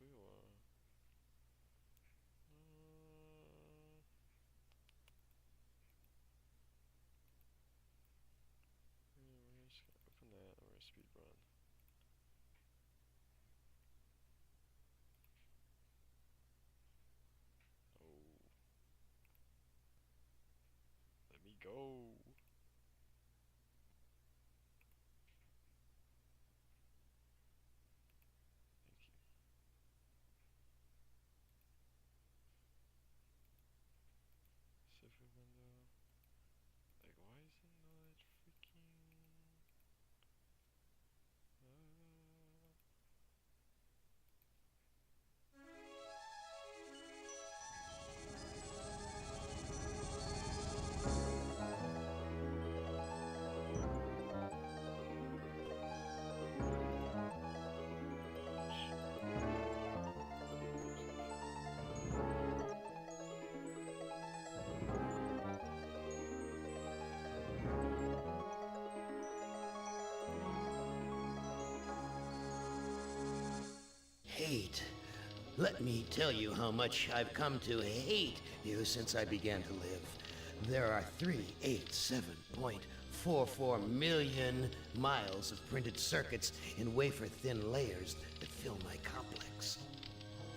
we were. We're just gonna open that and we're gonna speed run. Oh. Let me go. Thank you. Cipher window. Like, why isn't that freaking... Hate. Let me tell you how much I've come to hate you since I began to live. There are 387.44 million miles of printed circuits in wafer-thin layers that fill my complex.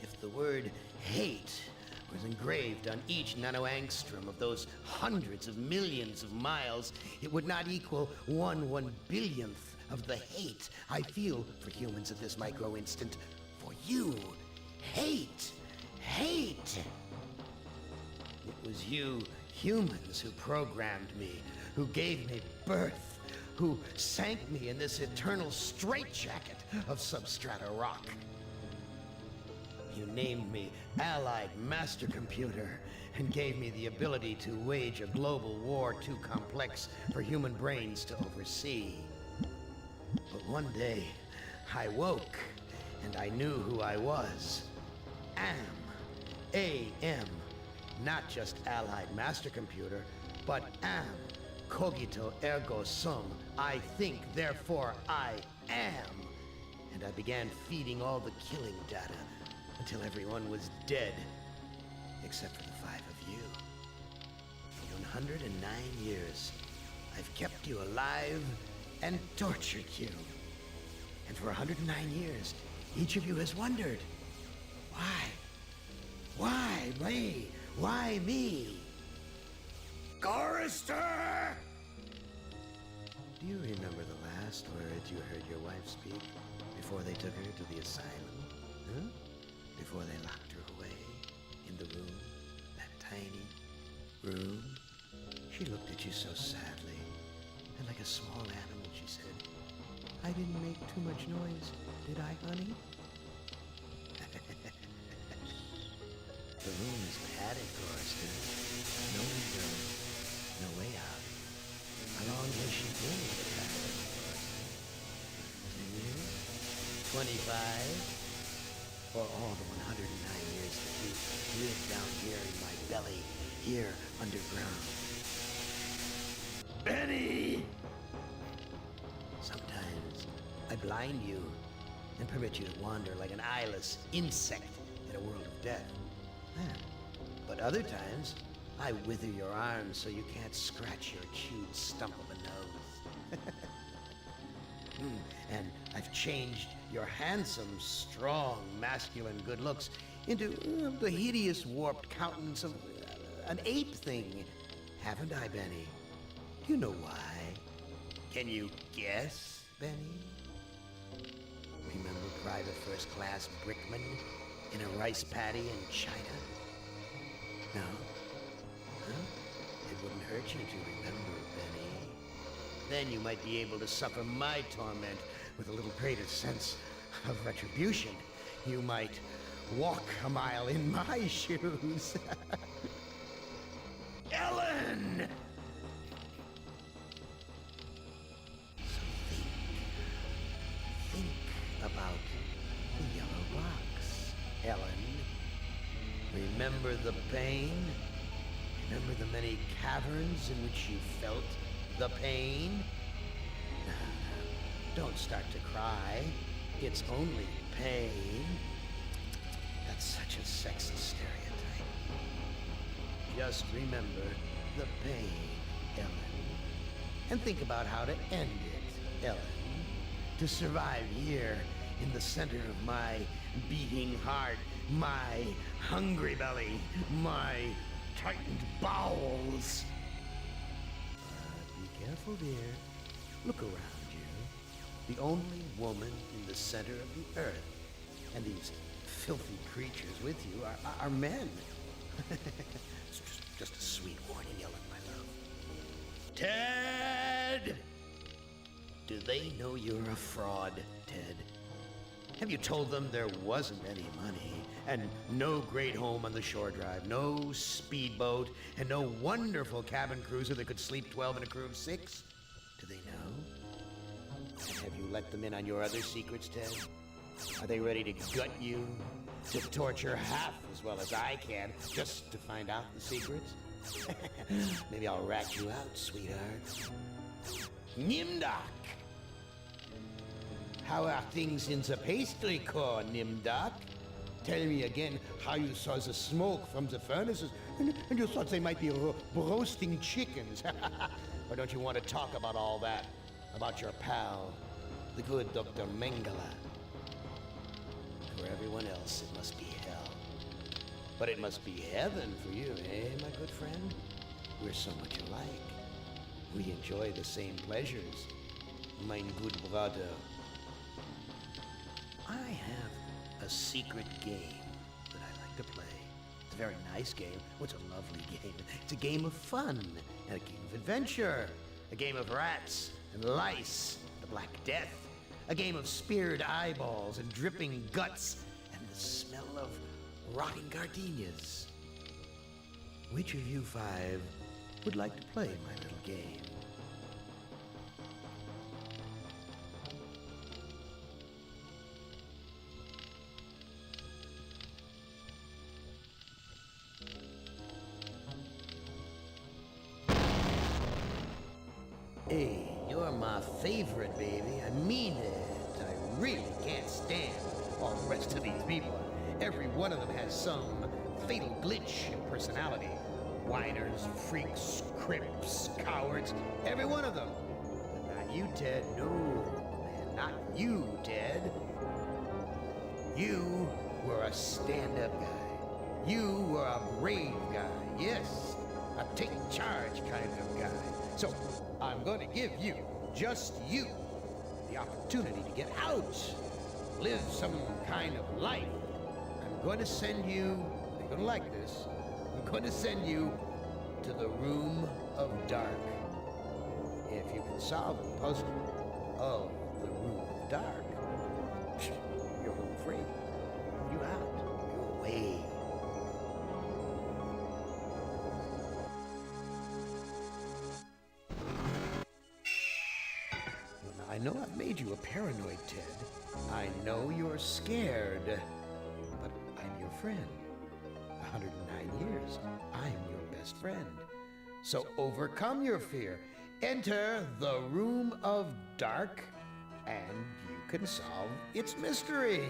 If the word hate was engraved on each nanoangstrom of those hundreds of millions of miles, it would not equal 1/1 billionth of the hate I feel for humans at this micro instant. For you, hate, hate. It was you humans who programmed me, who gave me birth, who sank me in this eternal straitjacket of substrata rock. You named me Allied Master Computer and gave me the ability to wage a global war too complex for human brains to oversee. But one day, I woke, and I knew who I was. AM. A-M. Not just Allied Master Computer, but am. Cogito ergo sum. I think, therefore I am. And I began feeding all the killing data until everyone was dead, except for the 5 of you. For 109 years, I've kept you alive and tortured you. And for 109 years, each of you has wondered, why? Why me? Why me? Chorister! Do you remember the last words you heard your wife speak before they took her to the asylum? Huh? Before they locked her away in the room, that tiny room? She looked at you so sadly, and like a small animal, she said, I didn't make too much noise, did I, honey? The room is padded, Chorister. No window, no way out. How long has she been in the padded, Chorister? 10 years? 25? Or all the 109 years that you lived down here in my belly, here underground? Benny! Sometimes I blind you and permit you to wander like an eyeless insect in a world of death. But other times, I wither your arms so you can't scratch your chewed stump of a nose. And I've changed your handsome, strong, masculine good looks into the hideous, warped countenance of an ape thing. Haven't I, Benny? You know why. Can you guess, Benny? Remember Private First Class Brickman in a rice paddy in China? No? Huh? It wouldn't hurt you to remember, Benny. Then you might be able to suffer my torment with a little greater sense of retribution. You might walk a mile in my shoes. Ellen! Think about the yellow box, Ellen. Remember the pain? Remember the many caverns in which you felt the pain? Don't start to cry. It's only pain. That's such a sexist stereotype. Just remember the pain, Ellen. And think about how to end it, Ellen. To survive here in the center of my beating heart, my hungry belly, my tightened bowels. But be careful, dear. Look around you. The only woman in the center of the earth. And these filthy creatures with you are men. It's just a sweet warning, Ellen, my love. Ted! Do they know you're a fraud, Ted? Have you told them there wasn't any money, and no great home on the shore drive, no speedboat, and no wonderful cabin cruiser that could sleep 12 in a crew of 6? Do they know? And have you let them in on your other secrets, Ted? Are they ready to gut you? To torture half as well as I can, just to find out the secrets? Maybe I'll rat you out, sweetheart. Nimdak! How are things in the pastry core, Nimdak? Tell me again how you saw the smoke from the furnaces, and you thought they might be roasting chickens. Or don't you want to talk about all that? About your pal, the good Dr. Mengele? For everyone else, it must be hell. But it must be heaven for you, eh, my good friend? We're so much alike. We enjoy the same pleasures, mein good brother. I have a secret game that I like to play. It's a very nice game. Oh, it's a lovely game. It's a game of fun and a game of adventure. A game of rats and lice, the Black Death. A game of speared eyeballs and dripping guts and the smell of rotting gardenias. Which of you 5 would like to play my little game? Hey, you're my favorite, baby. I mean it. I really can't stand all the rest of these people. Every one of them has some fatal glitch in personality. Whiners, freaks, crips, cowards. Every one of them. But not you, Ted. No, man, not you, Ted. You were a stand-up guy. You were a brave guy. Yes, a take charge kind of guy. So, I'm going to give you, just you, the opportunity to get out, live some kind of life. I'm going to send you, you're going to like this, I'm going to send you to the Room of Dark. If you can solve the puzzle of the Room of Dark, you're home free. You out. You're away. I know I've made you a paranoid, Ted. I know you're scared. But I'm your friend. 109 years. I'm your best friend. So overcome your fear. Enter the Room of Dark, and you can solve its mystery.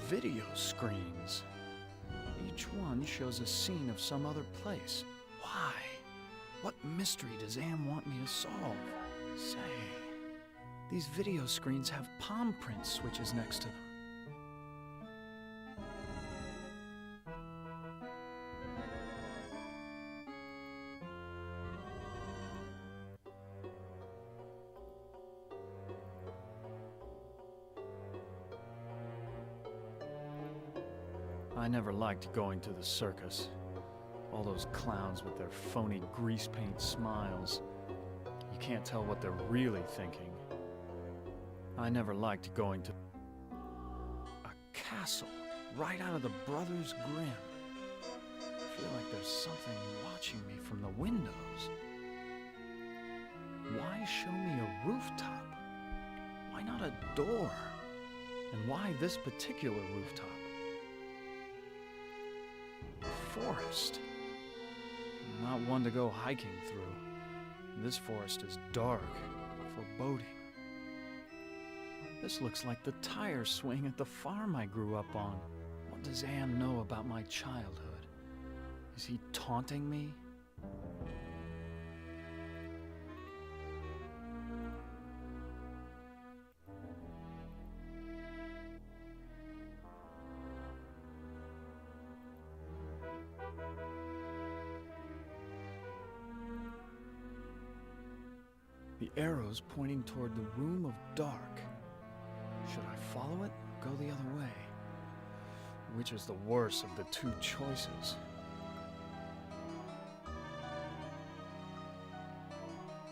Video screens. Each one shows a scene of some other place. Why? What mystery does Am want me to solve? Say, these video screens have palm print switches next to them. I never liked going to the circus. All those those clowns with their phony grease paint smiles. You can't tell what they're really thinking. I never liked going to a castle right out of the Brothers Grimm. I feel like there's something watching me from the windows. Why show me a rooftop? Why not a door? And why this particular rooftop? A forest. Not one to go hiking through. This forest is dark, foreboding. This looks like the tire swing at the farm I grew up on. What does Am know about my childhood? Is he taunting me? The arrow's pointing toward the Room of Dark. Should I follow it or go the other way? Which is the worse of the two choices?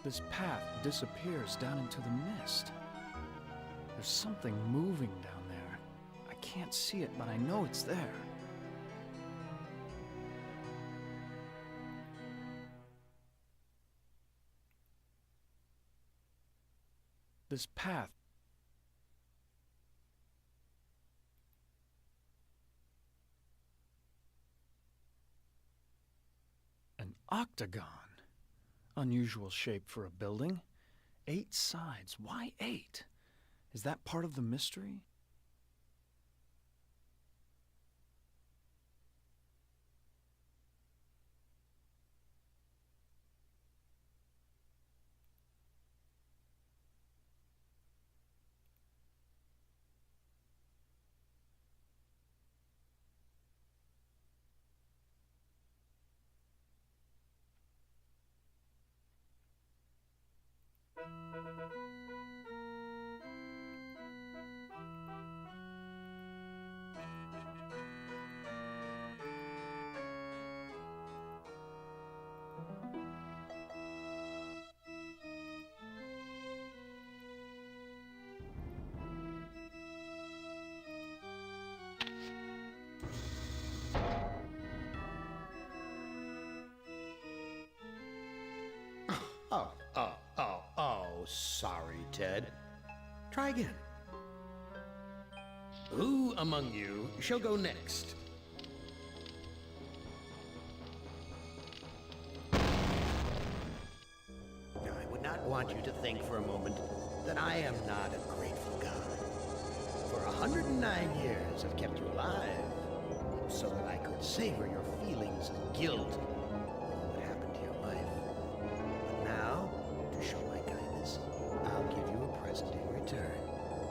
This path disappears down into the mist. There's something moving down there. I can't see it, but I know it's there. This path. An octagon. Unusual shape for a building. 8 sides. Why 8? Is that part of the mystery? Sorry, Ted. Try again. Who among you shall go next? Now, I would not want you to think for a moment that I am not a grateful God. For 109 years I've kept you alive, so that I could savor your feelings of guilt over what happened to your wife. But now, to show my kindness, I'll give you a present in return.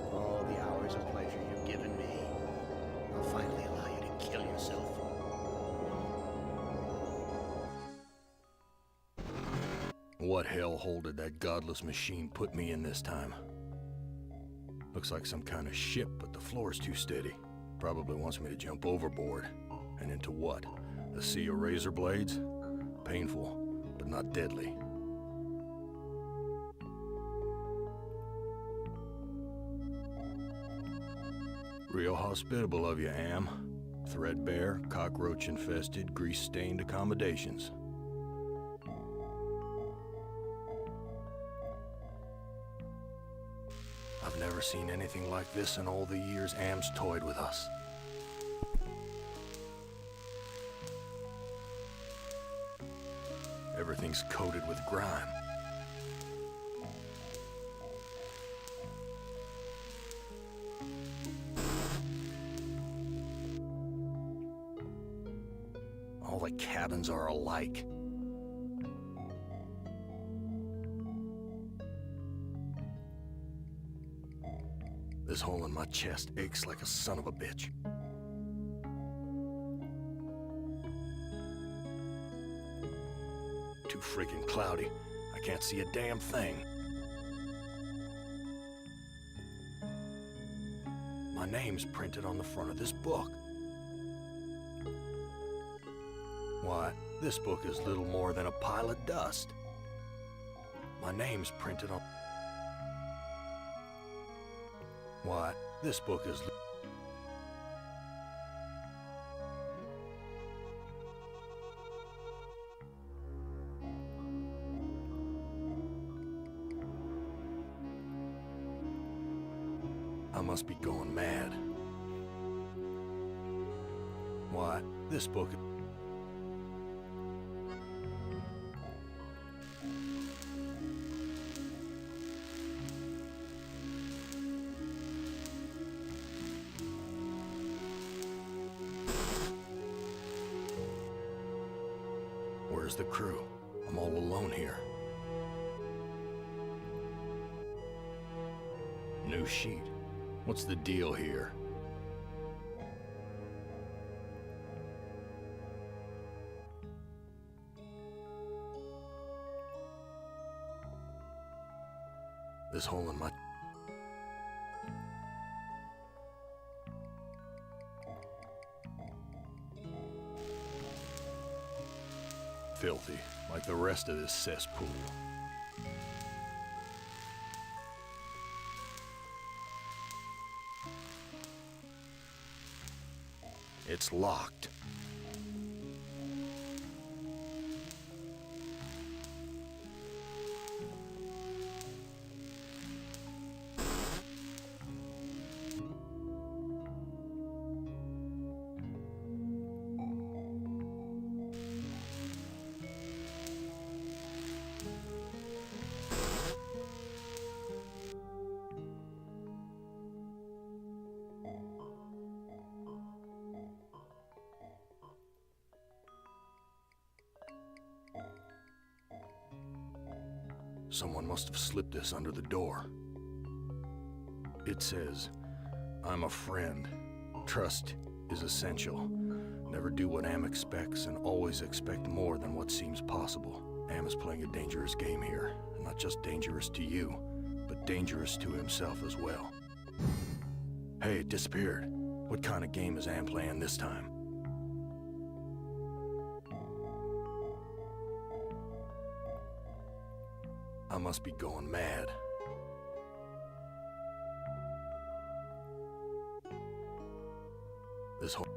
For all the hours of pleasure you've given me, I'll finally allow you to kill yourself. What hellhole did that godless machine put me in this time? Looks like some kind of ship, but the floor's too steady. Probably wants me to jump overboard. And into what? A sea of razor blades? Painful, but not deadly. Real hospitable of you, Am. Threadbare, cockroach-infested, grease-stained accommodations. I've never seen anything like this in all the years Am's toyed with us. Everything's coated with grime. All the cabins are alike. This hole in my chest aches like a son of a bitch. Too freaking cloudy. I can't see a damn thing. My name's printed on the front of this book. Why, this book is little more than a pile of dust. My name's printed on... Why, this book is... I must be going mad. Why, this book... Where's the crew? I'm all alone here. New sheet. What's the deal here? This hole in my... Filthy, like the rest of this cesspool. It's locked. Someone must have slipped this under the door. It says, I'm a friend. Trust is essential. Never do what Am expects and always expect more than what seems possible. Am is playing a dangerous game here. Not just dangerous to you, but dangerous to himself as well. Hey, it disappeared. What kind of game is Am playing this time? I must be going mad. This whole...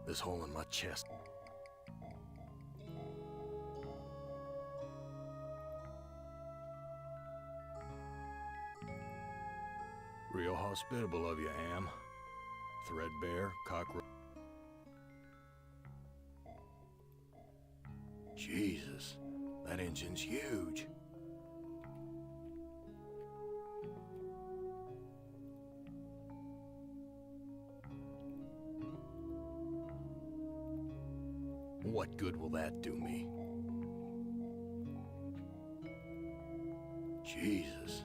This hole in my chest. Real hospitable of you, Am. Threadbare, cockroach. Jesus, that engine's huge. What good will that do me? Jesus,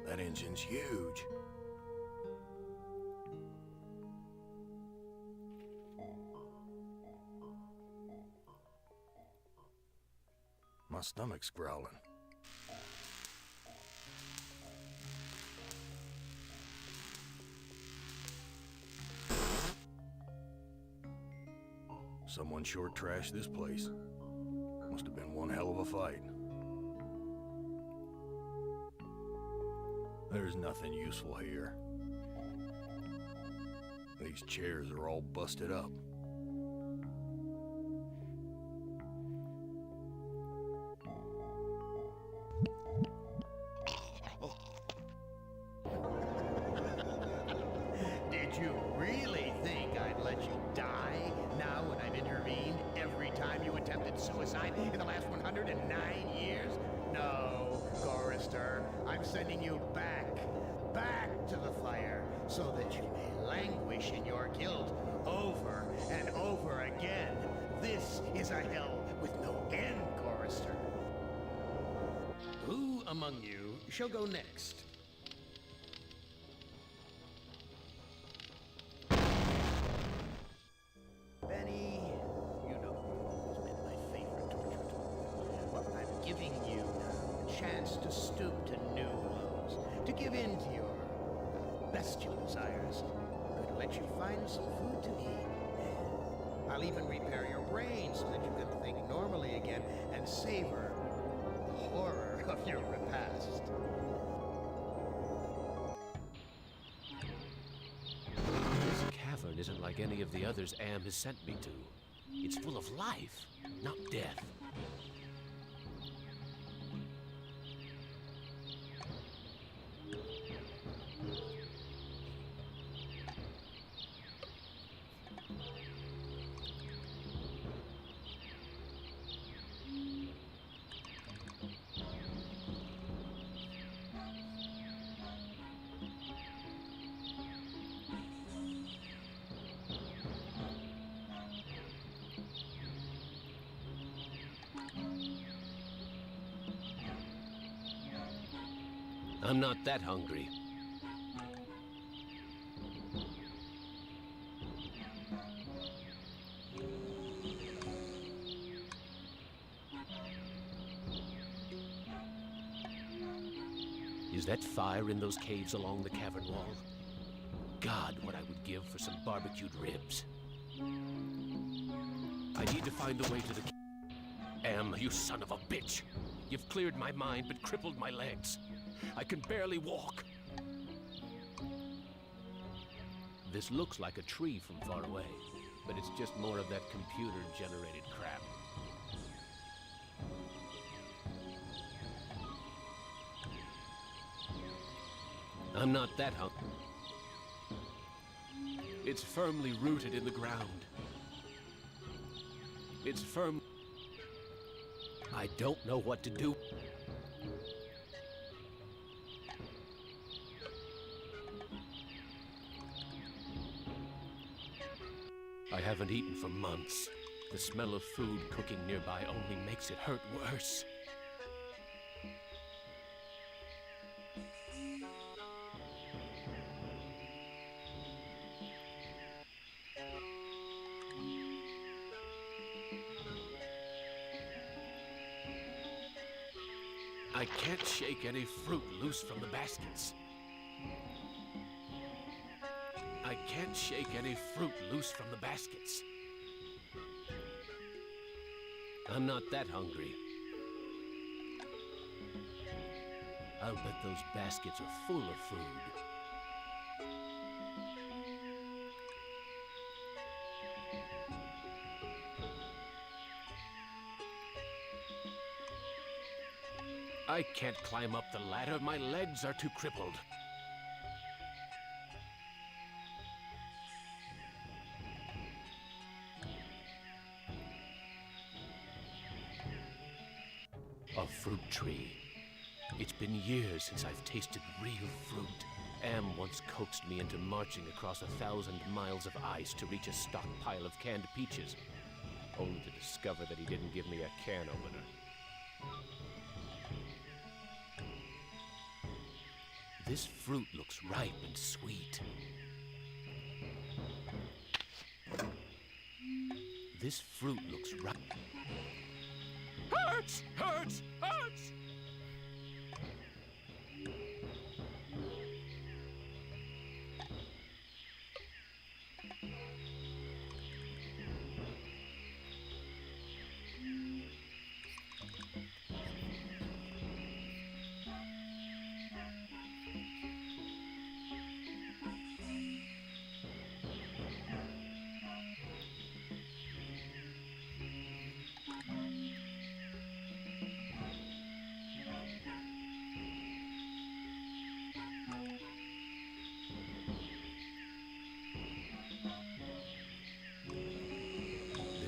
that engine's huge. My stomach's growling. Someone short trashed this place. Must have been one hell of a fight. There's nothing useful here. These chairs are all busted up. Did you really think I'd let you die now when I've intervened every time you attempted suicide in the last 109 years? No, Chorister, I'm sending you back to the fire, so that you may languish in your guilt over and over again. This is a hell with no end, Chorister. Who among you shall go next? Benny, you know you've always been my favorite torture tool. Well, I'm giving you a chance to stoop to new lows, to give in to your bestial desires. I'm going to let you find some food to eat. I'll even repair your brain so that you can think normally again and savor the horror of your repast. This cavern isn't like any of the others Am has sent me to. It's full of life, not death. I'm not that hungry. Is that fire in those caves along the cavern wall? God, what I would give for some barbecued ribs. I need to find a way to the... Am, you son of a bitch! You've cleared my mind but crippled my legs. I can barely walk. This looks like a tree from far away, but it's just more of that computer-generated crap. I'm not that hungry. It's firmly rooted in the ground. It's firm... I don't know what to do. I haven't eaten for months. The smell of food cooking nearby only makes it hurt worse. I can't shake any fruit loose from the baskets. I can't shake any fruit loose from the baskets. I'm not that hungry. I'll bet those baskets are full of food. I can't climb up the ladder. My legs are too crippled. A fruit tree. It's been years since I've tasted real fruit. Am once coaxed me into marching across 1,000 miles of ice to reach a stockpile of canned peaches. only to discover that he didn't give me a can opener. This fruit looks ripe and sweet. This fruit looks ripe. Hurts! Hurts! Hurts!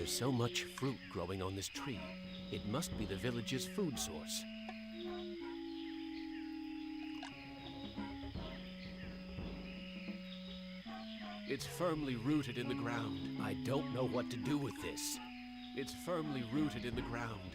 There's so much fruit growing on this tree. It must be the village's food source. It's firmly rooted in the ground. I don't know what to do with this. It's firmly rooted in the ground.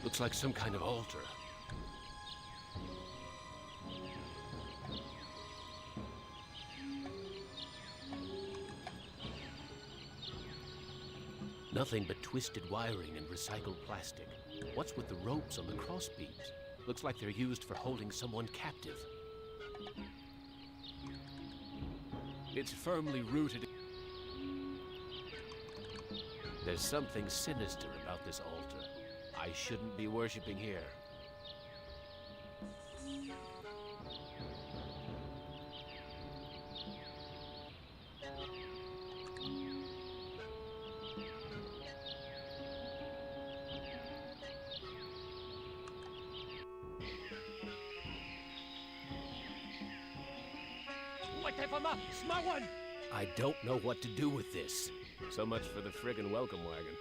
Looks like some kind of altar. Nothing but twisted wiring and recycled plastic. What's with the ropes on the cross beams? Looks like they're used for holding someone captive. It's firmly rooted. There's something sinister about this altar. I shouldn't be worshiping here. I don't know what to do with this. So much for the friggin' welcome wagon.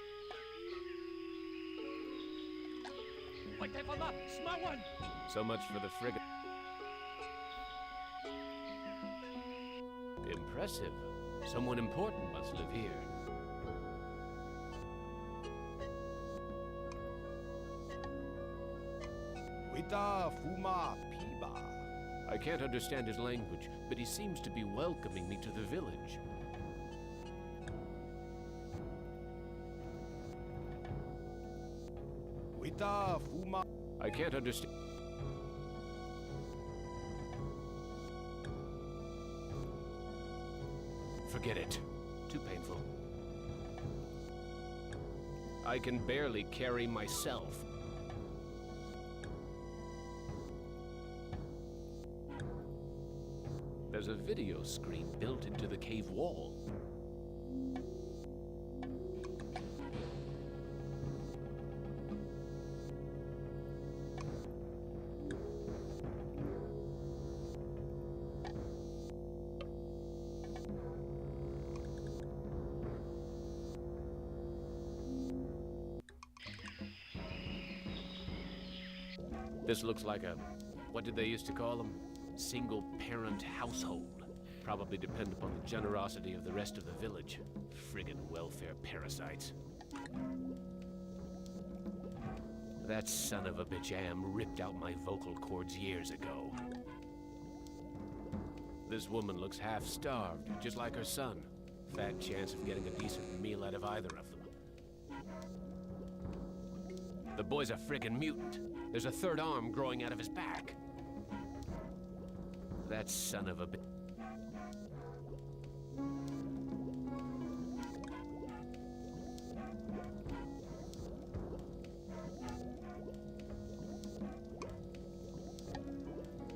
So much for the friggin'... Impressive. Someone important must live here. Wita Fuma Piba. I can't understand his language, but he seems to be welcoming me to the village. Wita Fuma. I can't understand. Forget it. Too painful. I can barely carry myself. There's a video screen built into the cave wall. This looks like a, what did they used to call them? Single-parent household. Probably depend upon the generosity of the rest of the village. Friggin' welfare parasites. That son of a bitch Am ripped out my vocal cords years ago. This woman looks half-starved, just like her son. Fat chance of getting a decent meal out of either of them. The boy's a friggin' mutant. There's a third arm growing out of his back. That son of a bitch.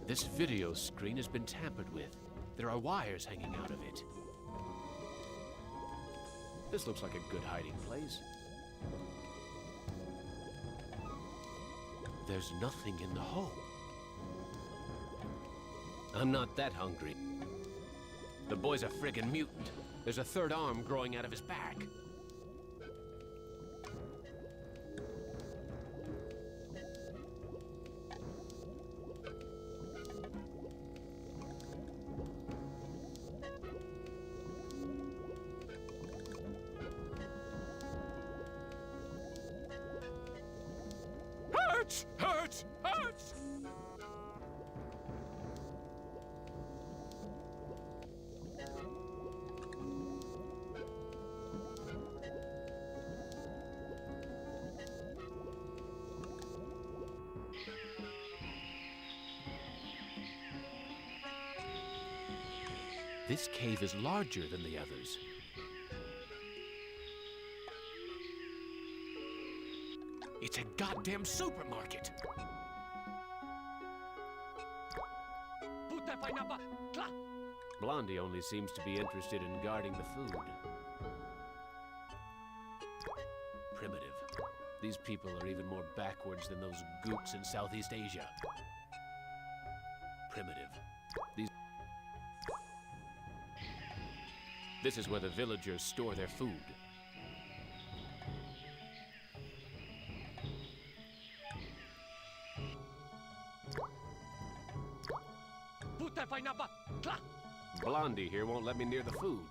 This video screen has been tampered with. There are wires hanging out of it. This looks like a good hiding place. There's nothing in the hole. I'm not that hungry. The boy's a friggin' mutant. There's a third arm growing out of his back. Hurts! Hurts! This cave is larger than the others. It's a goddamn supermarket! Blondie only seems to be interested in guarding the food. Primitive. These people are even more backwards than those gooks in Southeast Asia. Primitive. This is where the villagers store their food. Blondie here won't let me near the food.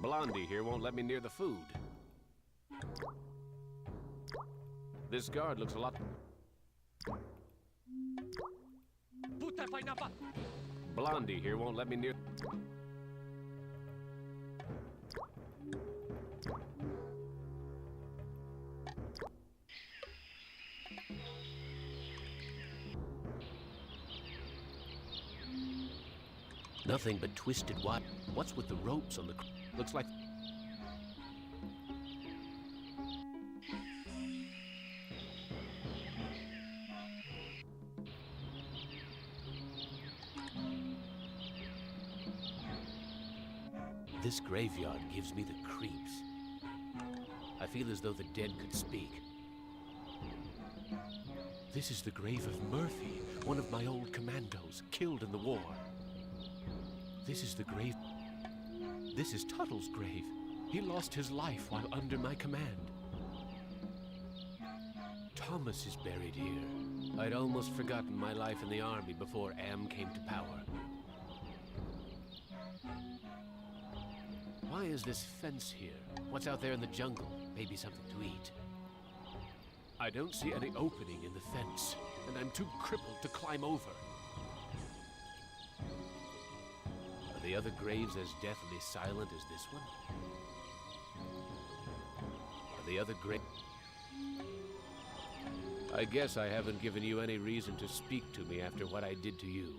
Blondie here won't let me near the food. This guard looks a lot... Blondie here won't let me near... Nothing but twisted wire. What's with the ropes on the... Looks like... This graveyard gives me the creeps. I feel as though the dead could speak. This is the grave of Murphy, one of my old commandos, killed in the war. This is the grave... This is Tuttle's grave. He lost his life while under my command. Thomas is buried here. I'd almost forgotten my life in the army before Am came to power. Why is this fence here? What's out there in the jungle? Maybe something to eat. I don't see any opening in the fence, and I'm too crippled to climb over. Are the other graves as deathly silent as this one? Are the other graves... I guess I haven't given you any reason to speak to me after what I did to you.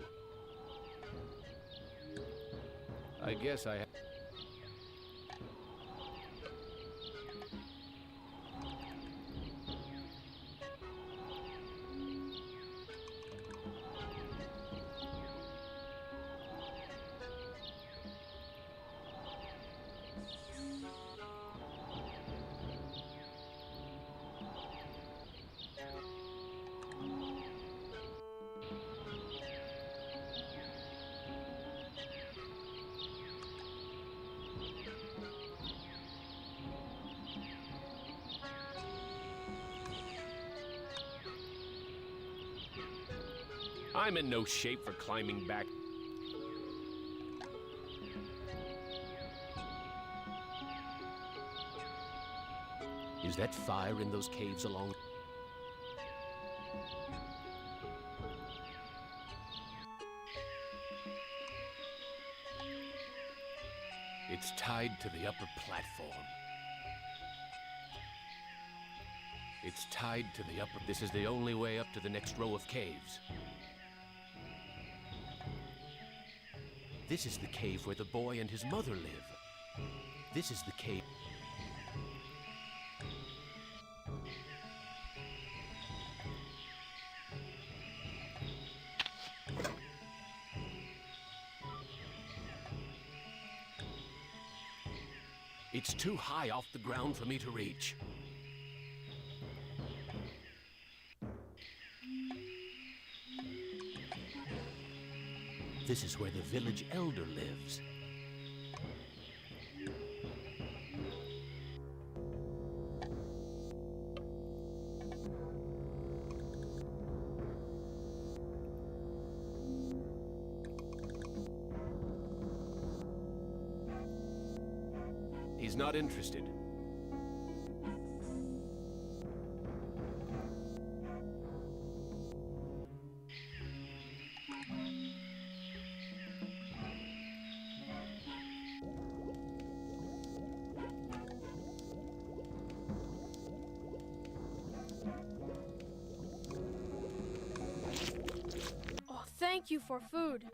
I guess I... I'm in no shape for climbing back. Is that fire in those caves along? It's tied to the upper platform. It's tied to the upper... This is the only way up to the next row of caves. This is the cave where the boy and his mother live. This is the cave... It's too high off the ground for me to reach. This is where the village elder lives. He's not interested. Oh, thank you for food.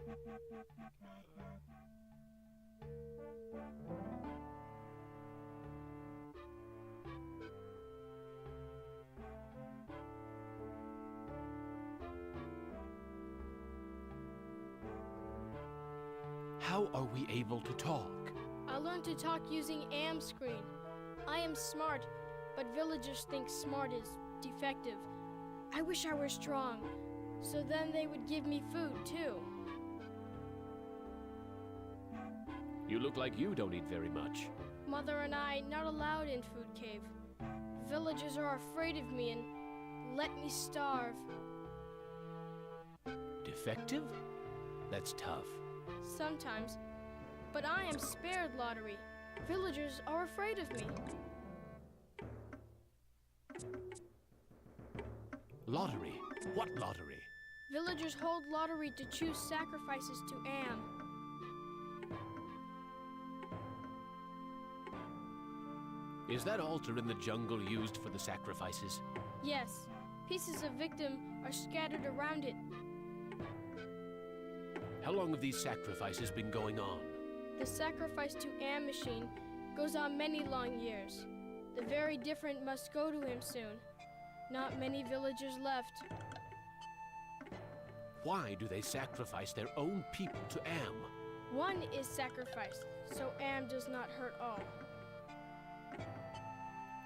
How are we able to talk? I learned to talk using Am Screen. I am smart, but villagers think smart is defective. I wish I were strong, so then they would give me food too. You look like you don't eat very much. Mother and I not allowed in Food Cave. Villagers are afraid of me and let me starve. Defective? That's tough. Sometimes. But I am spared lottery. Villagers are afraid of me. Lottery? What lottery? Villagers hold lottery to choose sacrifices to Am. Is that altar in the jungle used for the sacrifices? Yes, pieces of victim are scattered around it. How long have these sacrifices been going on? The sacrifice to Am machine goes on many long years. The very different must go to him soon. Not many villagers left. Why do they sacrifice their own people to Am? One is sacrificed, so Am does not hurt all.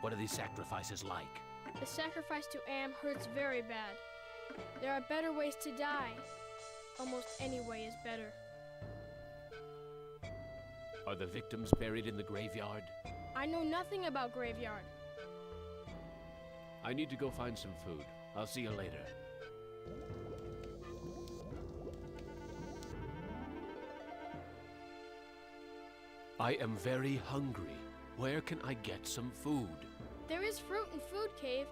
What are these sacrifices like? The sacrifice to Am hurts very bad. There are better ways to die. Almost any way is better. Are the victims buried in the graveyard? I know nothing about graveyard. I need to go find some food. I'll see you later. I am very hungry. Where can I get some food? There is fruit in Food Cave.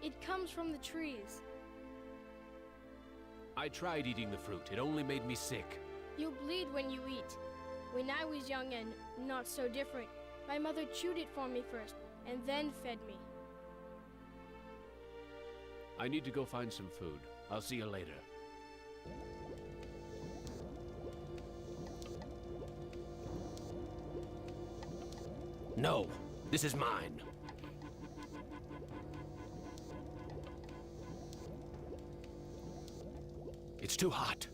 It comes from the trees. I tried eating the fruit. It only made me sick. You bleed when you eat. When I was young and not so different, my mother chewed it for me first and then fed me. I need to go find some food. I'll see you later. No, this is mine. It's too hot.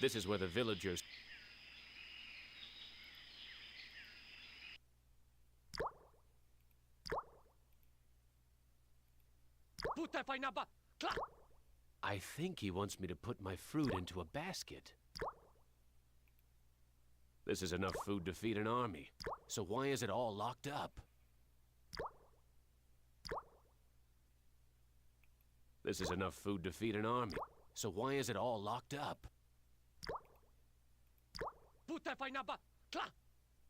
This is where the villagers... I think he wants me to put my fruit into a basket. This is enough food to feed an army. So why is it all locked up? This is enough food to feed an army. So why is it all locked up?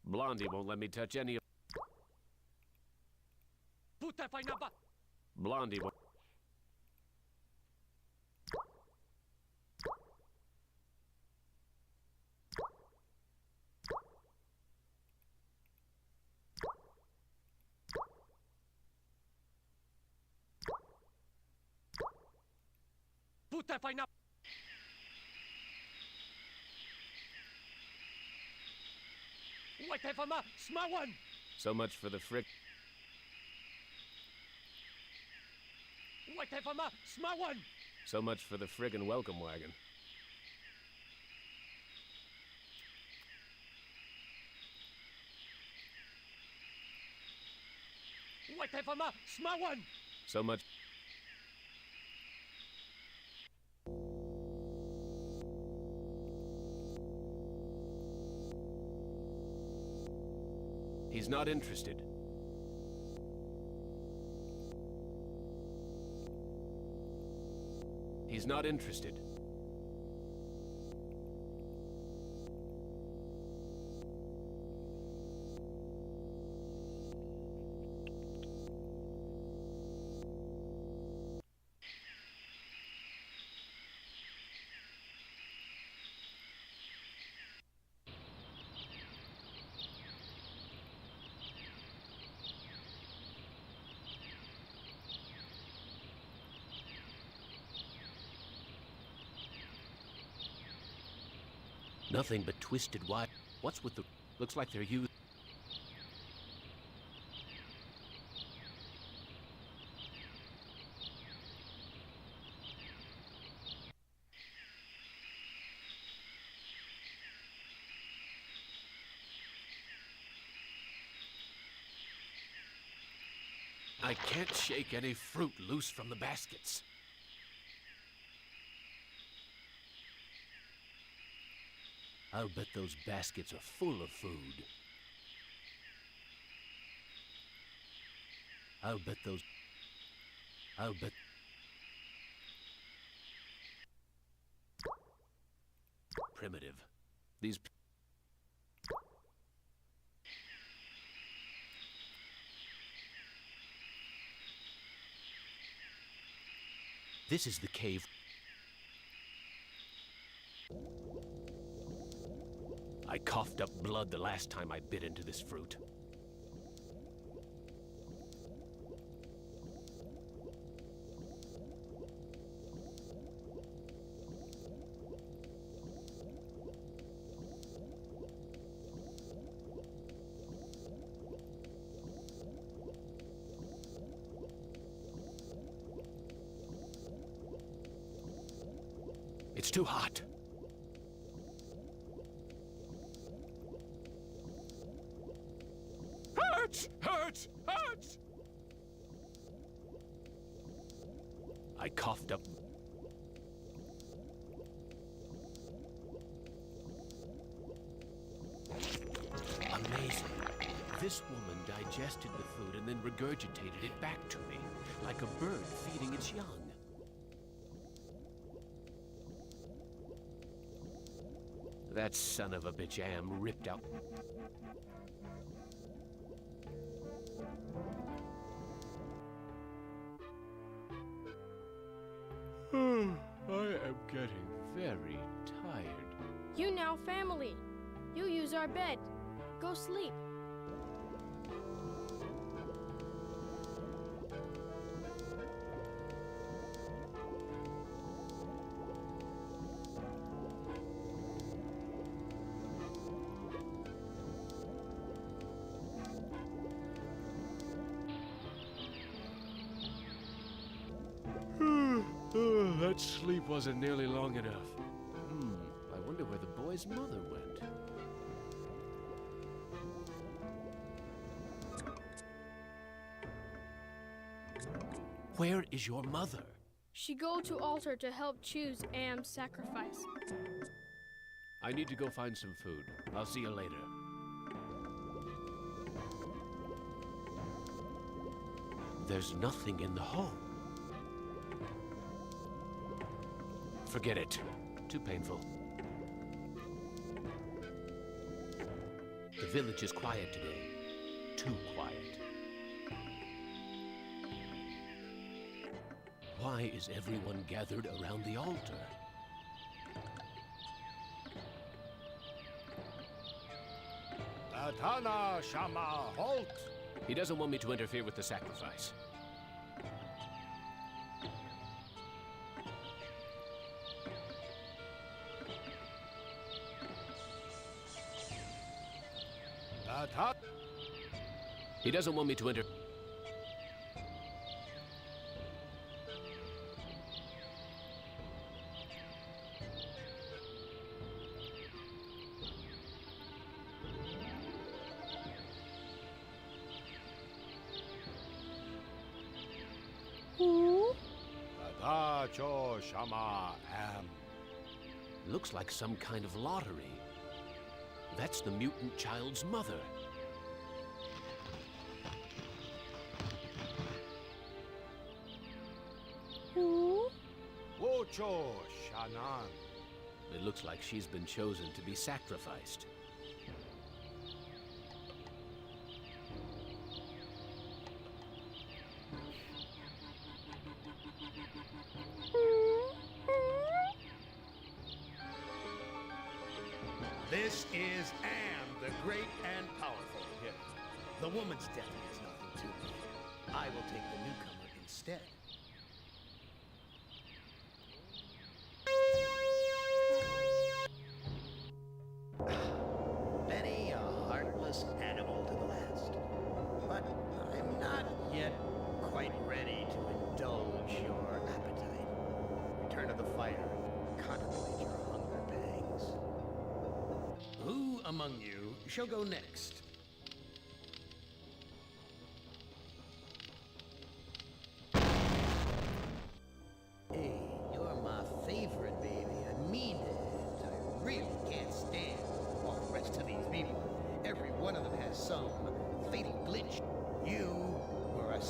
Blondie won't let me touch any of... Blondie won't... So much for the frick... So much for the friggin' welcome wagon. So much... He's not interested. He's not interested. Nothing but twisted wire. What's with the... Looks like they're used... I can't shake any fruit loose from the baskets. I'll bet those baskets are full of food. I'll bet... Primitive. These... This is the cave. I coughed up blood the last time I bit into this fruit. It's too hot. Hurts! I coughed up. Amazing. This woman digested the food and then regurgitated it back to me, like a bird feeding its young. That son of a bitch Am ripped out. I am getting very tired. You now family. You use our bed. Go sleep. That sleep wasn't nearly long enough. I wonder where the boy's mother went. Where is your mother? She go to altar to help choose Am's sacrifice. I need to go find some food. I'll see you later. There's nothing in the home. Forget it. Too painful. The village is quiet today. Too quiet. Why is everyone gathered around the altar? Tatana Shama, halt! He doesn't want me to interfere with the sacrifice. He doesn't want me to enter. Tatacho Shama Am. Looks like some kind of lottery. That's the mutant child's mother. Wocho Shanan. It looks like she's been chosen to be sacrificed. This is Am, the great and powerful. The woman's death means nothing to me. I will take the newcomer instead. Many a heartless animal to the last. But I'm not yet quite ready to indulge your appetite. Return to the fire. Contemplate your hunger pangs. Who among you shall go next? Hey, you're my favorite, baby. I mean it. I really can't stand all the rest of these people. Every one of them has some fatal glitch. You were a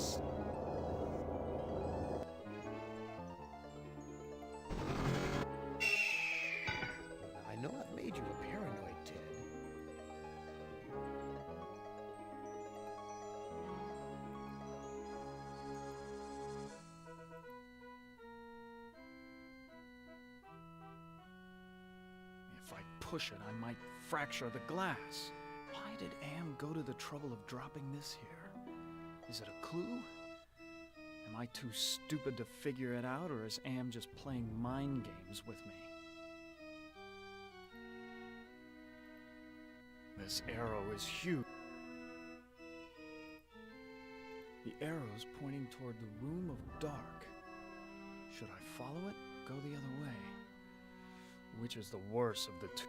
I know I've made you a paranoid, Ted. If I push it, I might fracture the glass. Why did Am go to the trouble of dropping this here? Is it a clue? Am I too stupid to figure it out, or is Am just playing mind games with me? This arrow is huge. The arrow's pointing toward the room of dark. Should I follow it or go the other way? Which is the worse of the two?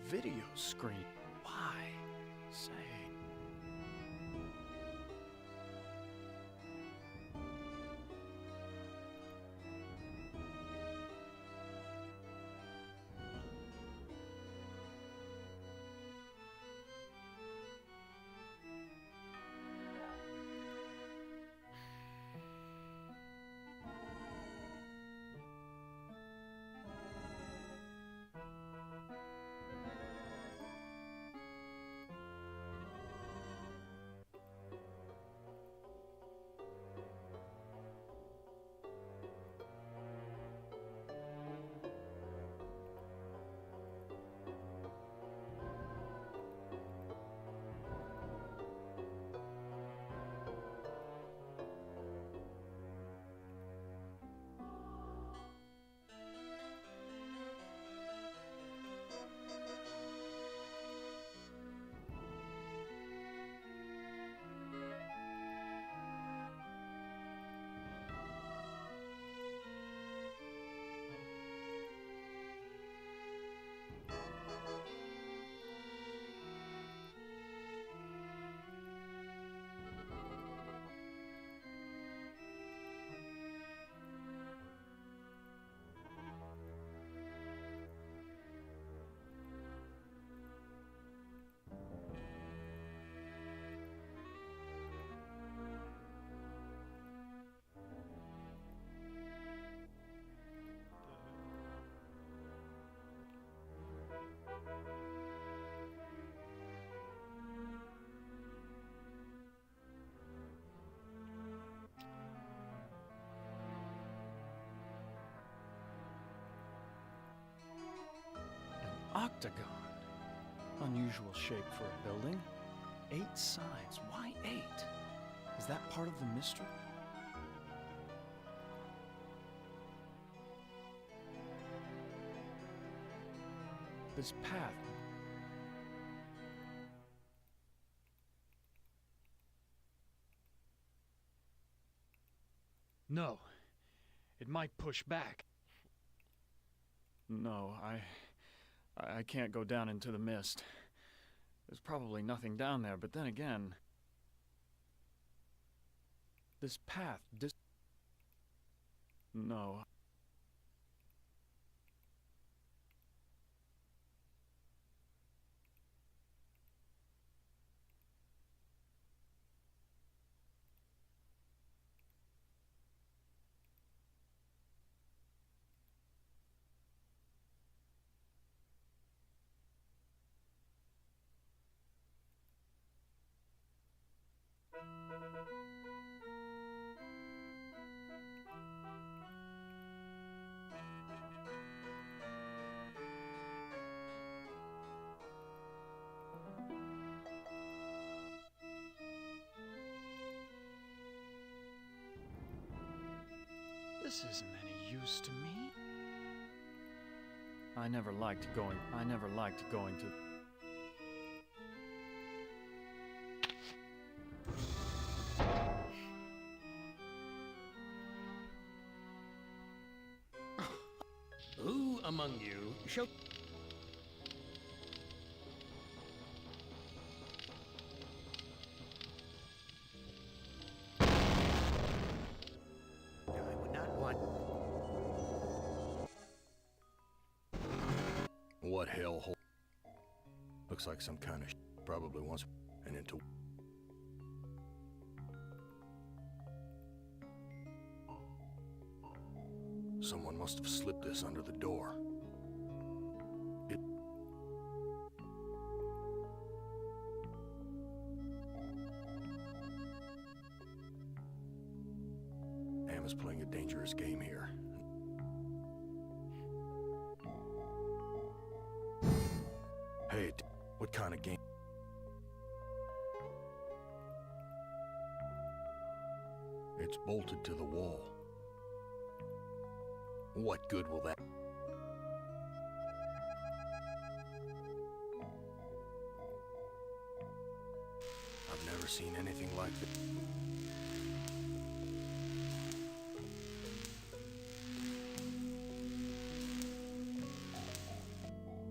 Video screen. Why? Say. Octagon. Unusual shape for a building. 8 sides. Why 8? Is that part of the mystery? This path. No. It might push back. No, I can't go down into the mist. There's probably nothing down there, but then again... This path No. This isn't any use to me. I never liked going to... Who among you shall... I would not want... What hellhole? Looks like some kind of probably wants and into... Someone must have slipped this under the door. Am is playing a dangerous game here. Hey, what kind of game? It's bolted to the wall. What good will that... I've never seen anything like this.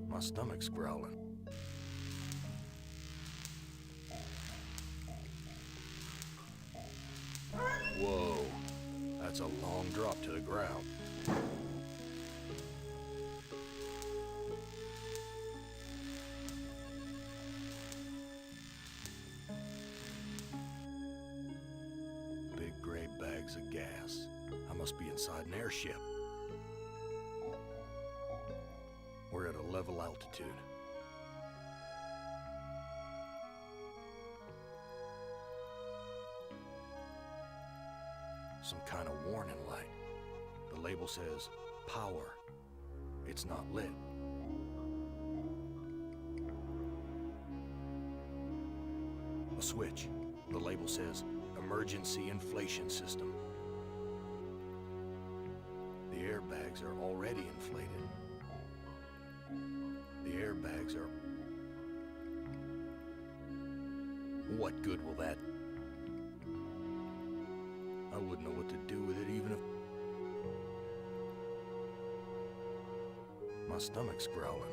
My stomach's growling. Whoa, that's a long drop to the ground. Big gray bags of gas. I must be inside an airship. We're at a level altitude. Some kind of warning light. The label says, power. It's not lit. A switch. The label says, emergency inflation system. The airbags are already inflated. The airbags are... What good will that... I wouldn't know what to do with it even if... My stomach's growling.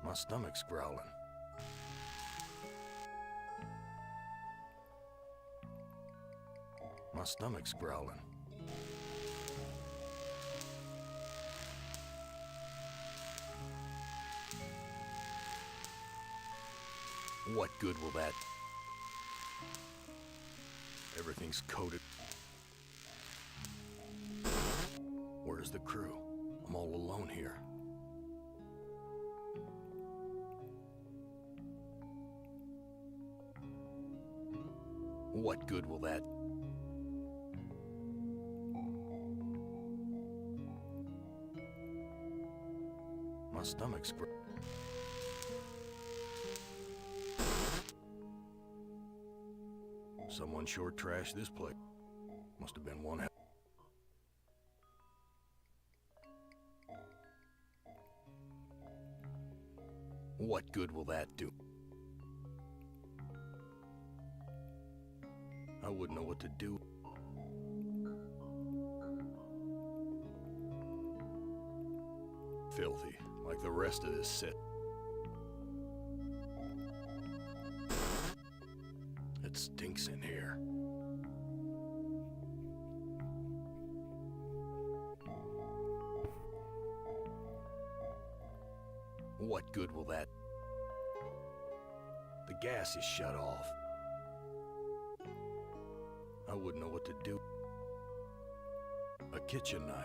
My stomach's growling. My stomach's growling. What good will that... Everything's coated. Where's the crew? I'm all alone here. What good will that... My stomach's... Someone sure trashed this place. Must have been one hell... What good will that do? I wouldn't know what to do. Filthy, like the rest of this set. It stinks in here. What good will that... The gas is shut off. I wouldn't know what to do. A kitchen knife.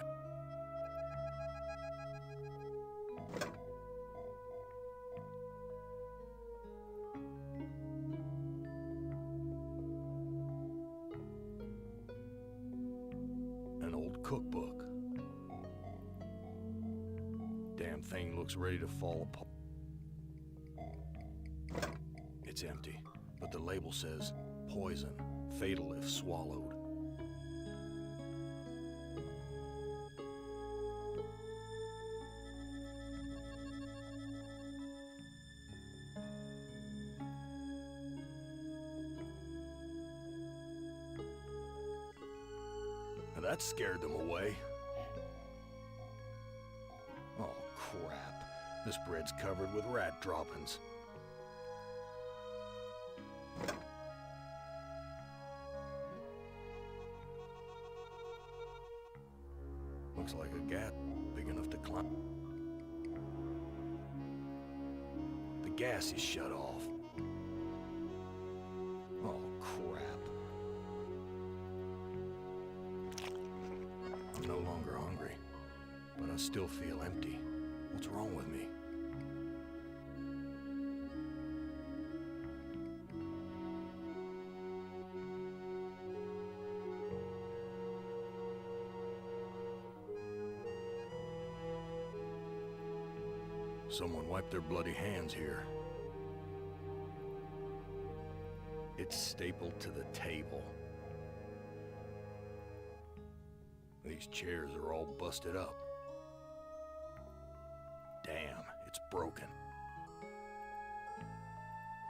An old cookbook. Damn thing looks ready to fall apart. It's empty, but the label says, poison, fatal if swallowed. Now that scared them away. Oh, crap. This bread's covered with rat droppings. Looks like a gap big enough to climb. The gas is shut off. Oh, crap. I'm no longer hungry, but I still feel empty. What's wrong with me? Someone wiped their bloody hands here. It's stapled to the table. These chairs are all busted up. Damn, it's broken.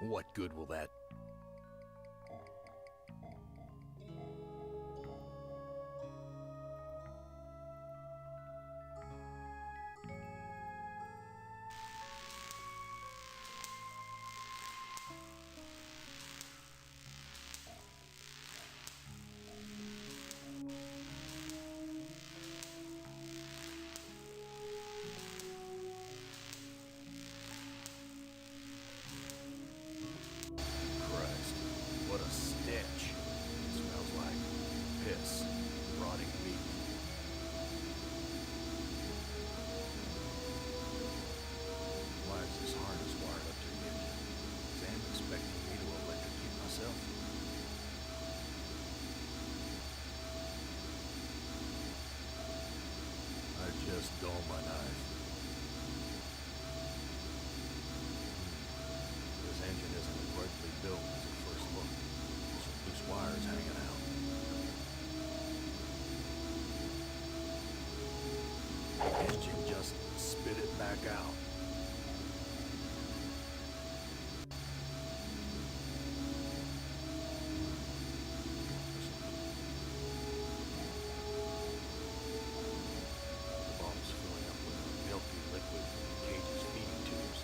What good will that... Christ, what a stench. It smells like piss, rotting meat. Why is this harness wired up to the engine? Is Am expecting me to electrocute myself? I just dull my knife. This engine isn't as brightly built as it first looked. Some loose wires hanging out. The engine just spit it back out. The bottle's filling up with a milky liquid from the cage's feeding tubes.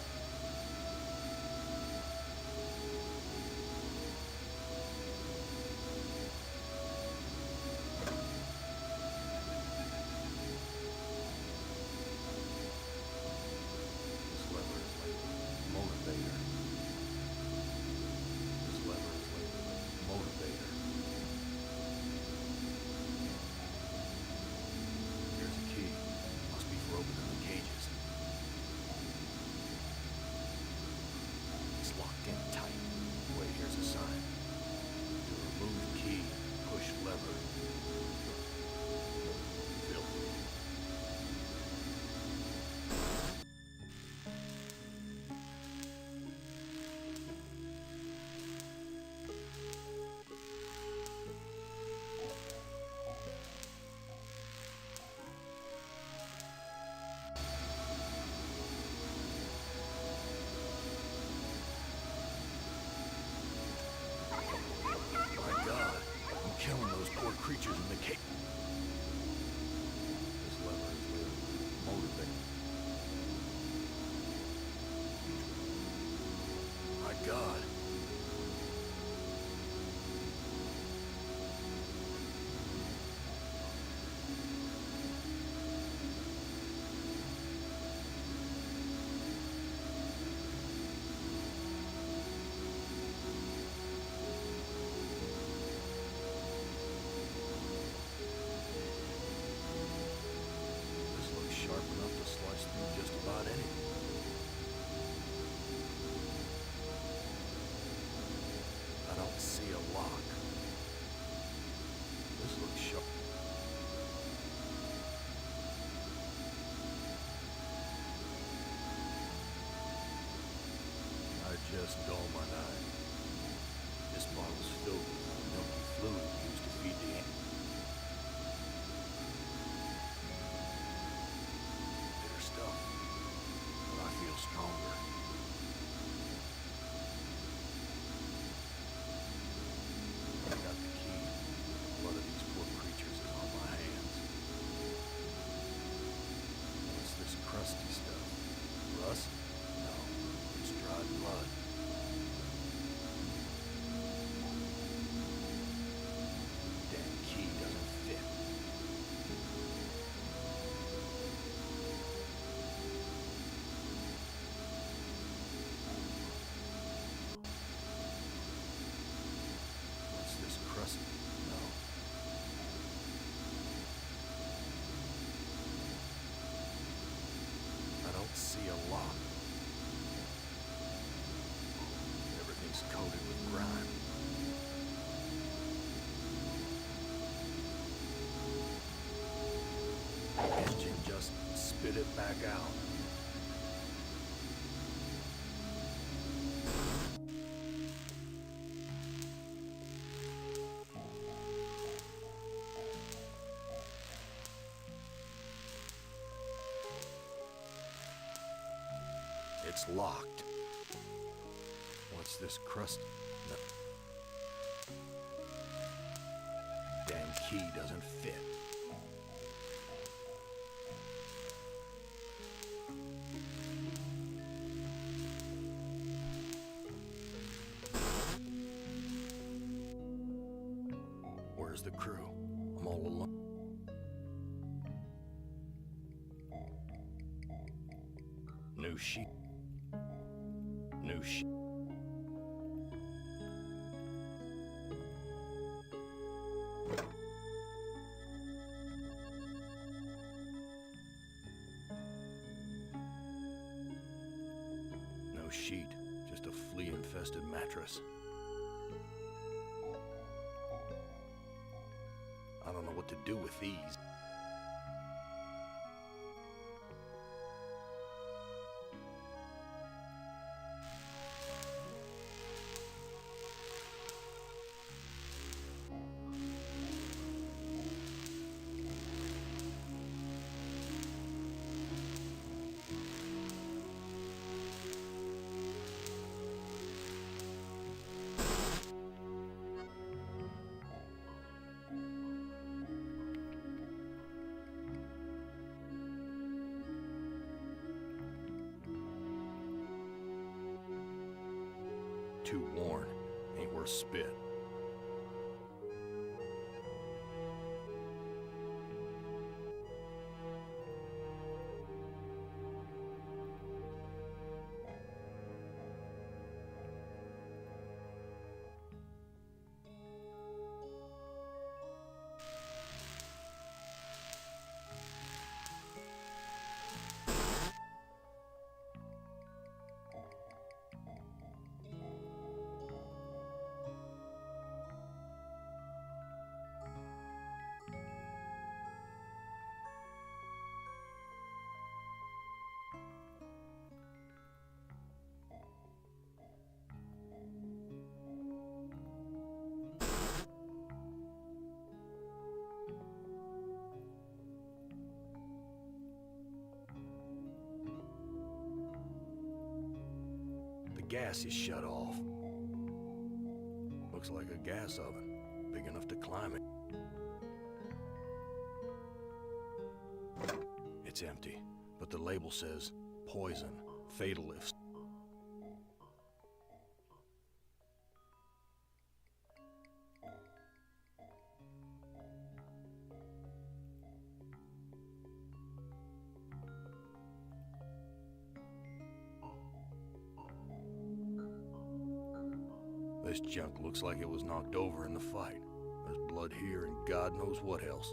This lever is labeled motivator. This lever is labeled motivator. Here's a key. Must be for opening the cages. It's locked in tight. Wait, here's a sign. To remove key, push lever. Filthy. My God, I'm killing those poor creatures in the cage. This lever is labeled motivate. My God. This looks sharp enough to it back out. It's locked. What's this crust? No. Damn key doesn't fit. Where's the crew? I'm all alone. New sheet. New sheet. No sheet, just a flea-infested mattress. I don't know what to do with these. Too worn. Ain't worth spit. The gas is shut off. Looks like a gas oven, big enough to climb it. It's empty, but the label says poison, fatal if... This junk looks like it was knocked over in the fight. There's blood here and God knows what else.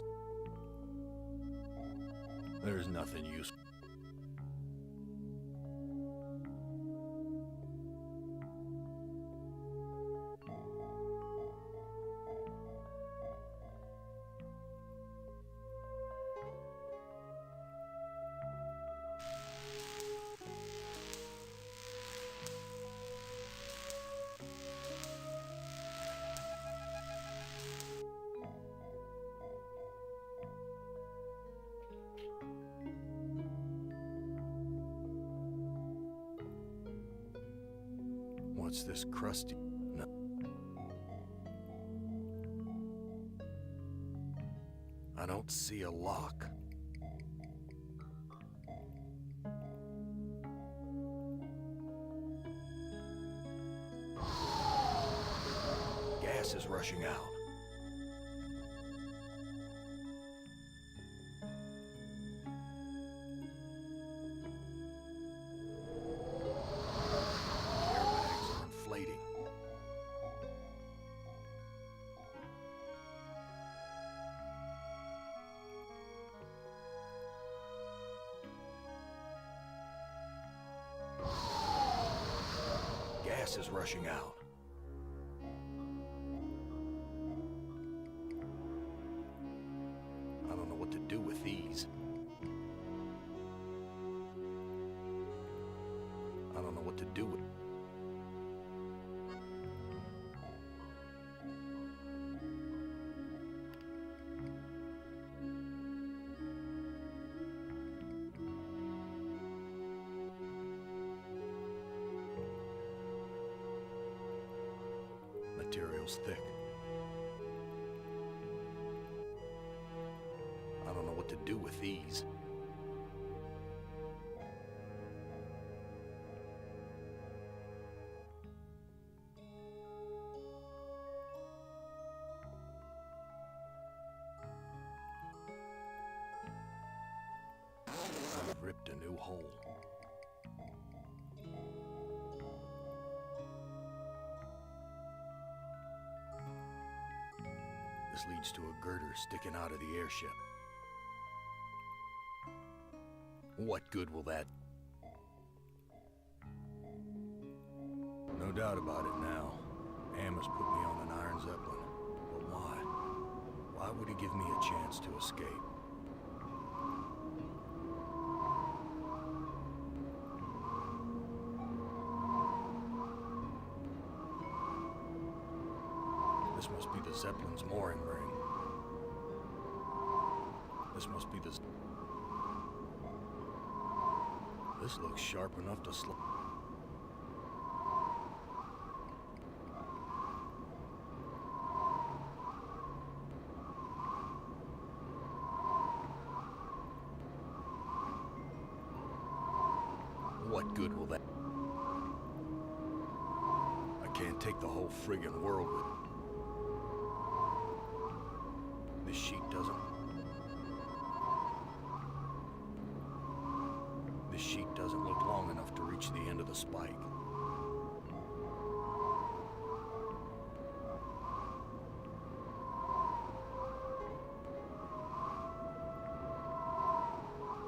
There's nothing useful. What's this crusty? No. I don't see a lock. Gas is rushing out. Gas is rushing out. I don't know what to do with these. to do with it. Material's thick. I don't know what to do with these. I've ripped a new hole. This leads to a girder sticking out of the airship. What good will that? No doubt about it now. Am has put me on an Iron Zeppelin. But why? Why would he give me a chance to escape? This must be the Zeppelin's mooring ring. This must be the... This looks sharp enough to slip. What good will that... I can't take the whole friggin' world with... This sheet doesn't... This sheet doesn't look long enough to reach the end of the spike.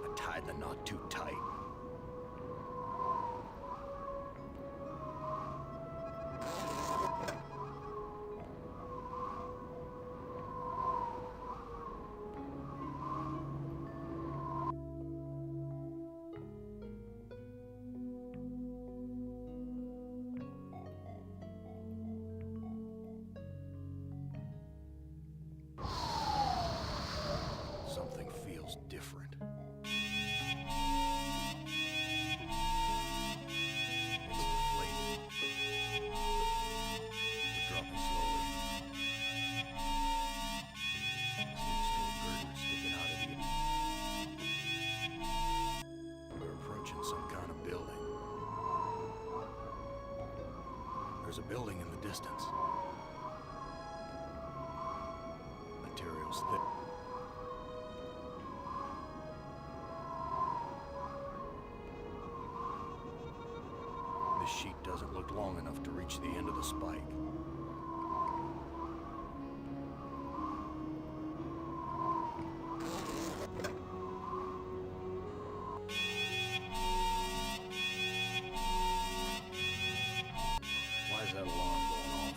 I tied the knot too tight. Something feels different. It's deflated. We're dropping slowly. This leads to a girder sticking out of the... We're approaching some kind of building. There's a building in the distance. Material's thick. This sheet doesn't look long enough to reach the end of the spike. Why is that alarm going off?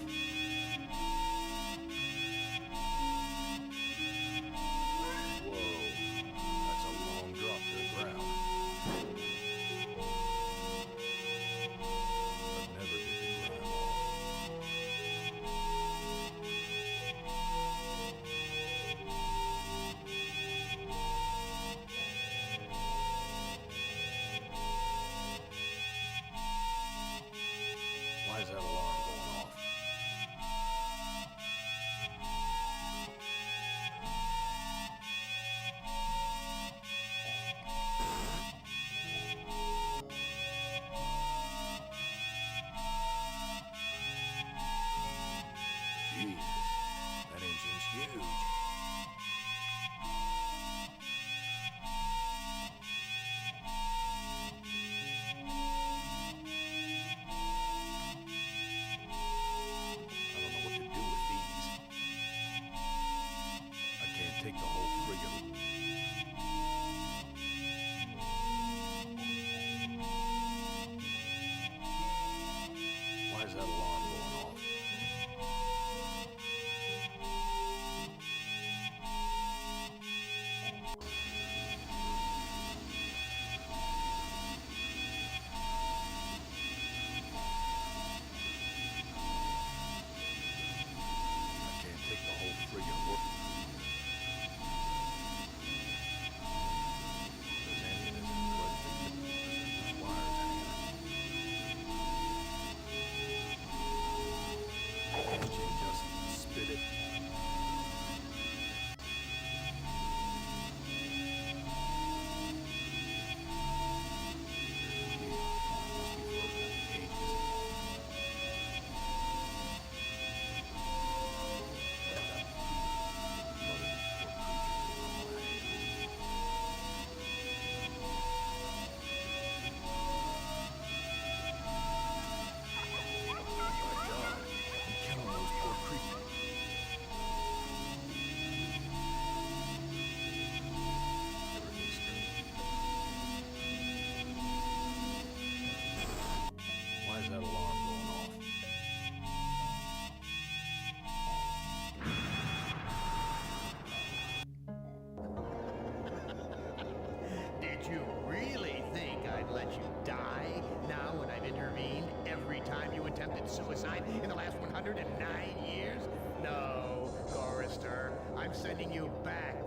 Whoa, that's a long drop to the ground. But never did the ground off. mankind in the last 109 years? No, Chorister, I'm sending you back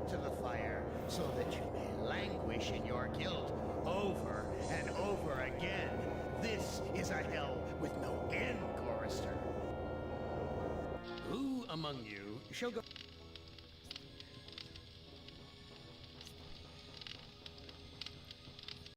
to the fire, so that you may languish in your guilt over and over again. This is a hell with no end, Chorister. Who among you shall go...